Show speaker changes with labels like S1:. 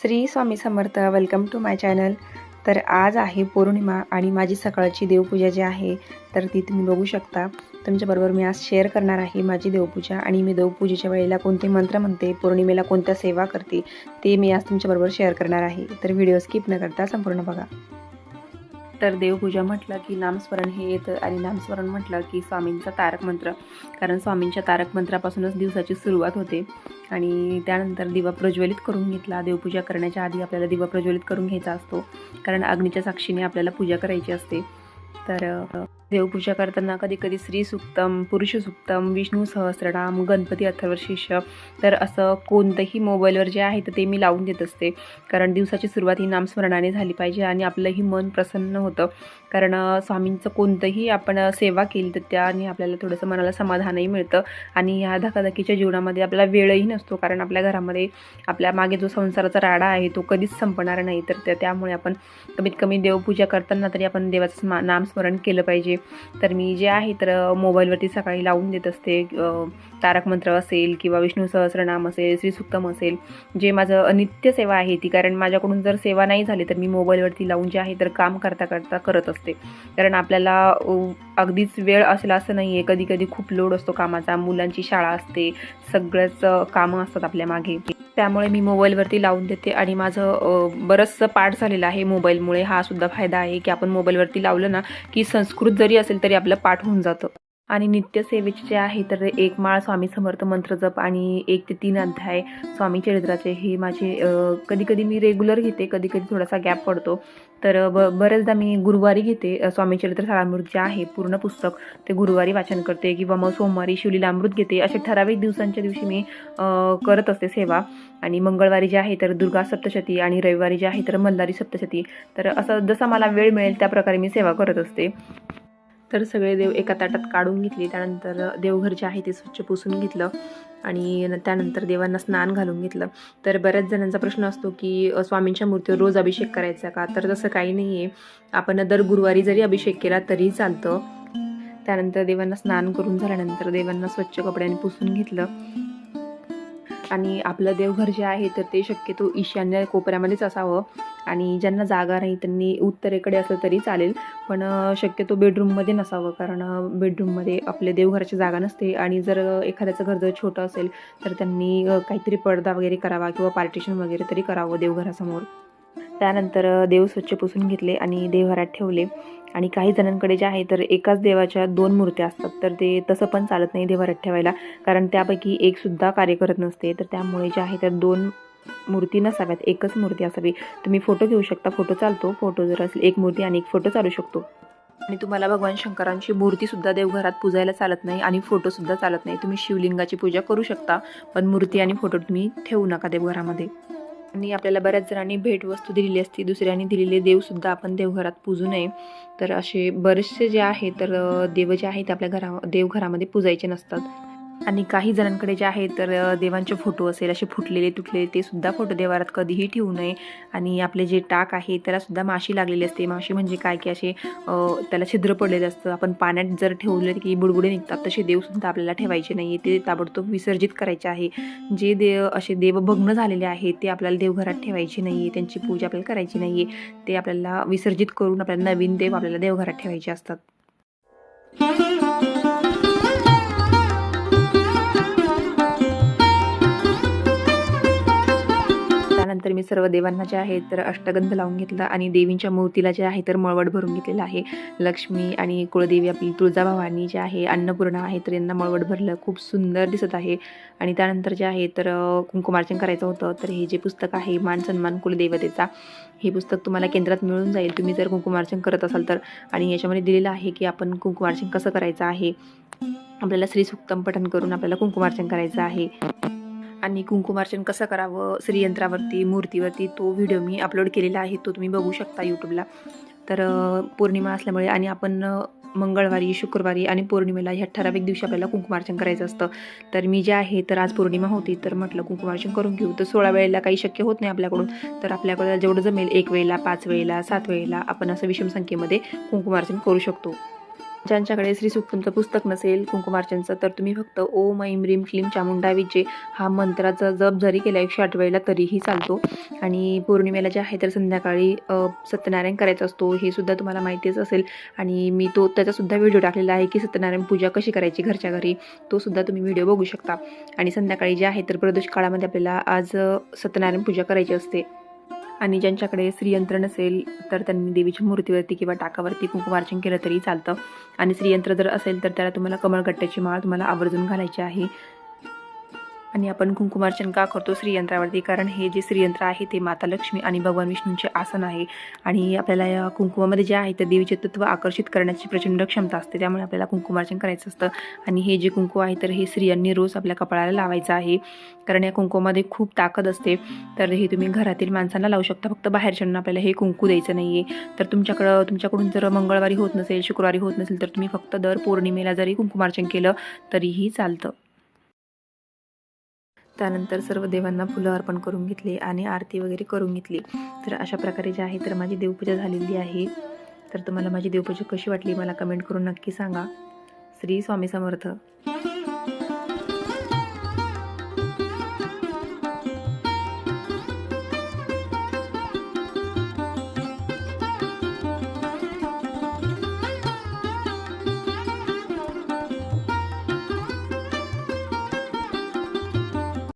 S1: Shri Swami Samarth. Welcome to my channel. तर आज आहे पौर्णिमा आणि माझी सकाळची देवपूजा जी आहे तर ती तुम्ही बघू शकता. तुमच्याबरोबर मी आज शेअर करणार आहे माझी देवपूजा आणि मी देवपूजेच्या वेळेला कोणते मंत्र म्हणते, पौर्णिमेला कोणत्या सेवा करते ते मी आज तुमच्याबरोबर शेअर करणार आहे. तर व्हिडिओ स्किप न करता संपूर्ण बघा. तर देवपूजा म्हटलं की नामस्मरण हे येतं आणि नामस्मरण म्हटलं की स्वामींचा तारक मंत्र, कारण स्वामींच्या तारक मंत्रापासूनच दिवसाची सुरुवात होते. आणि त्यानंतर दिवा प्रज्वलित करून घेतला. देवपूजा करण्याच्या आधी आपल्याला दिवा प्रज्वलित करून घ्यायचा असतो, कारण अग्नीच्या साक्षीने आपल्याला पूजा करायची असते. तर देवपूजा करताना कधी कधी श्री सुक्तम, पुरुष सुक्तम, विष्णू सहस्रनाम, गणपती अथर्वशीर्ष, तर असं कोणतंही मोबाईलवर जे आहे तर ते मी लावून देत असते, कारण दिवसाची सुरुवात ही नामस्मरणाने झाली पाहिजे आणि आपलंही मन प्रसन्न होतं. कारण स्वामींचं कोणतंही आपण सेवा केली तर त्याने आपल्याला थोडंसं मनाला समाधानही मिळतं आणि ह्या धकाधकीच्या जीवनामध्ये आपल्याला वेळही नसतो, कारण आपल्या घरामध्ये आपल्या मागे जो संसाराचा राडा आहे तो कधीच संपणार नाही. तर त्यामुळे आपण कमीत कमी देवपूजा करताना तरी आपण देवाचं नामस्मरण केलं पाहिजे. तर मी जे आहे तर मोबाईलवरती सकाळी लावून देत असते. तारक मंत्र असेल किंवा विष्णू सहस्रनाम असेल, श्रीसुक्तम असेल, जे माझं अनित्य सेवा आहे ती, कारण माझ्याकडून जर सेवा नाही झाली तर मी मोबाईलवरती लावून जे आहे तर काम करता करता करत असते. कारण आपल्याला अगदीच वेळ असेल असं नाही आहे, कधी कधी खूप लोड असतो कामाचा, मुलांची शाळा असते, सगळंच कामं असतात आपल्या मागे. त्यामुळे मी मोबाईलवरती लावून देते आणि माझं बरंचसं पाठ झालेलं आहे मोबाईलमुळे. हा सुद्धा फायदा आहे की आपण मोबाईलवरती लावलं ना की संस्कृत जरी असेल तरी आपलं पाठ होऊन जातं. आणि नित्यसेवेचे जे आहे तर 1 माळ स्वामी समर्थ मंत्र जप आणि 1 ते 3 अध्याय स्वामी चरित्राचे हे माझे कधी कधी मी रेग्युलर घेते, कधी कधी थोडासा गॅप पडतो. तर बऱ्याचदा मी गुरुवारी घेते. स्वामी चरित्र सारामृत जे आहे पूर्ण पुस्तक ते गुरुवारी वाचन करते, किंवा मग सोमवारी शिवलीलामृत घेते. असे ठराविक दिवसांच्या दिवशी मी करत असते सेवा. आणि मंगळवारी जे आहे तर दुर्गा सप्तशती आणि रविवारी जे आहे तर मल्हारी सप्तशती. तर असं जसा मला वेळ मिळेल त्या प्रकारे मी सेवा करत असते. तर सगळे देव एका ताटात काढून घेतले. त्यानंतर देवघर जे आहे ते स्वच्छ पुसून घेतलं आणि त्यानंतर देवांना स्नान घालून घेतलं. तर बऱ्याच जणांचा प्रश्न असतो की स्वामींच्या मूर्तीवर रोज अभिषेक करायचा का? तर तसं काही नाही आहे. आपण दर गुरुवारी जरी अभिषेक केला तरी चालतं. त्यानंतर देवांना स्नान करून झाल्यानंतर देवांना स्वच्छ कपड्याने पुसून घेतलं. आणि आपलं देवघर जे आहे तर ते शक्यतो ईशान्य कोपऱ्यामध्येच असावं, आणि ज्यांना जागा नाही त्यांनी उत्तरेकडे असलं तरी चालेल, पण शक्यतो बेडरूममध्ये नसावं, कारण बेडरूममध्ये आपल्या देवघराची जागा नसते. आणि जर एखाद्याचं घर जर छोटं असेल तर त्यांनी काहीतरी पडदा वगैरे करावा किंवा पार्टिशन वगैरे तरी करावं देवघरासमोर. त्यानंतर देव स्वच्छ पुसून घेतले आणि देवघरात ठेवले. आणि काही जणांकडे जे आहे तर एकाच देवाच्या 2 मूर्त्या असतात, तर ते तसं पण चालत नाही देवघरात ठेवायला, कारण त्यापैकी एक सुद्धा कार्य करत नसते. तर त्यामुळे जे आहे तर 2 मूर्ती नसाव्यात, एकच मूर्ती असावी. तुम्ही फोटो घेऊ शकता, फोटो चालतो. फोटो जर असेल एक मूर्ती आणि एक फोटो चालू शकतो. आणि तुम्हाला भगवान शंकरांची मूर्तीसुद्धा देवघरात पूजायला चालत नाही आणि फोटोसुद्धा चालत नाही. तुम्ही शिवलिंगाची पूजा करू शकता, पण मूर्ती आणि फोटो तुम्ही ठेवू नका देवघरामध्ये. आणि आपल्याला बऱ्याच जणांनी भेटवस्तू दिलेली असते, दुसऱ्यांनी दिलेले देवसुद्धा आपण देवघरात पूजू नये. तर असे बरेचसे जे आहे तर देव जे आहेत आपल्या देवघरामध्ये पूजायचे नसतात. आणि काही जणांकडे जे आहे तर देवांचे फोटो असेल असे फुटलेले तुटलेले, ते सुद्धा फोटो देवघरात कधीही ठेवू नये. आणि आपले जे टाक आहे त्याला सुद्धा माशी लागलेली असते. माशी म्हणजे काय की असे त्याला छिद्र पडलेलं असतं. आपण पाण्यात जर ठेवलं की बुडबुडे निघतात, तसे देवसुद्धा आपल्याला ठेवायचे नाही, ते ताबडतोब विसर्जित करायचे आहे. जे देव असे देवभग्न झालेले आहेत ते आपल्याला देवघरात ठेवायचे नाही आहे, त्यांची पूजा आपल्याला करायची नाही आहे. ते आपल्याला विसर्जित करून आपल्याला नवीन देव आपल्याला देवघरात ठेवायचे असतात. त्यानंतर मी सर्व देवांना जे आहे तर अष्टगंध लावून घेतला आणि देवींच्या मूर्तीला जे आहे तर मळवट भरून घेतलेला आहे. लक्ष्मी आणि कुळदेवी आपली तुळजाभवानी जे आहे, अन्नपूर्णा आहे, तर यांना मळवट भरलं. खूप सुंदर दिसत आहे. आणि त्यानंतर जे आहे तर कुंकुमार्चन करायचं होतं. तर हे जे पुस्तक आहे मान सन्मान कुलदेवतेचा, हे पुस्तक तुम्हाला केंद्रात मिळून जाईल तुम्ही जर कुंकुमार्चन करत असाल तर. आणि याच्यामध्ये दिलेलं आहे की आपण कुंकुमार्चन कसं करायचं आहे. आपल्याला श्रीसुक्तम पठण करून आपल्याला कुंकुमार्चन करायचं आहे. आणि कुंकुमार्चन कसं करावं श्रीयंत्रावरती, मूर्तीवरती, तो व्हिडिओ मी अपलोड केलेला आहे, तो तुम्ही बघू शकता यूट्यूबला. तर पौर्णिमा असल्यामुळे आणि आपण मंगळवारी, शुक्रवारी आणि पौर्णिमेला ह्या ठराविक दिवशी आपल्याला कुंकुमार्चन करायचं असतं. तर मी जे आहे तर आज पौर्णिमा होती तर म्हटलं कुंकुमार्चन करून घेऊ. तर 16 वेळेला काही शक्य होत नाही आपल्याकडून, तर आपल्याकडे जेवढं जमेल 1 वेळेला, 5 वेळेला, 7 वेळेला आपण असं विषम संख्येमध्ये कुंकुमार्चन करू शकतो. ज्यांच्याकडे श्री सूक्तमचं पुस्तक नसेल कुंकुमार्चनचं, तर तुम्ही फक्त ओम ऐं ह्रीं क्लीं चामुंडा विचे हा मंत्राचा जप जरी केला 108 वेळेला तरीही चालतो. आणि पौर्णिमेला जे आहे तर संध्याकाळी सत्यनारायण करायचं असतो, हे सुद्धा तुम्हाला माहितीच असेल. आणि मी त्याचासुद्धा व्हिडिओ टाकलेला आहे की सत्यनारायण पूजा कशी करायची घरच्या घरी, तो सुद्धा तुम्ही व्हिडिओ बघू शकता. आणि संध्याकाळी जे आहे तर प्रदोष काळामध्ये आपल्याला आज सत्यनारायण पूजा करायची असते. आणि ज्यांच्याकडे श्रीयंत्र नसेल तर त्यांनी देवीच्या मूर्तीवरती किंवा टाकावरती कुंकुमार्चन केलं तरी चालतं. आणि श्रीयंत्र जर असेल तर त्याला तुम्हाला कमळगट्ट्याची माळ तुम्हाला आवर्जून घालायची आहे. आणि आपण कुंकुमार्चन का करतो श्रीयंत्रावरती, कारण हे जे श्रीयंत्र आहे ते माता लक्ष्मी आणि भगवान विष्णूंचे आसन आहे. आणि आपल्याला या कुंकुमामध्ये जे आहे ते देवीचे तत्व आकर्षित करण्याची प्रचंड क्षमता असते, त्यामुळे आपल्याला कुंकुमार्चन करायचं असतं. आणि हे जे कुंकू आहे तर हे स्त्रियांनी रोज आपल्या कपाळाला लावायचं आहे, कारण या कुंकुमामध्ये खूप ताकद असते. तर हे तुम्ही घरातील माणसांना लावू शकता, फक्त बाहेरच्यांना आपल्याला हे कुंकू द्यायचं नाही आहे. तर तुमच्याकडून जर मंगळवारी होत नसेल, शुक्रवारी होत नसेल, तर तुम्ही फक्त दर पौर्णिमेला जरी कुंकुमार्चन केलं तरीही चालतं. त्यानंतर सर्व देवांना फुलं अर्पण करून घेतले आणि आरती वगैरे करून घेतली. तर अशा प्रकारे जे आहे तर माझी देवपूजा झालेली आहे. तर तुम्हाला माझी देवपूजा कशी वाटली मला कमेंट करून नक्की सांगा. श्री स्वामी समर्थ.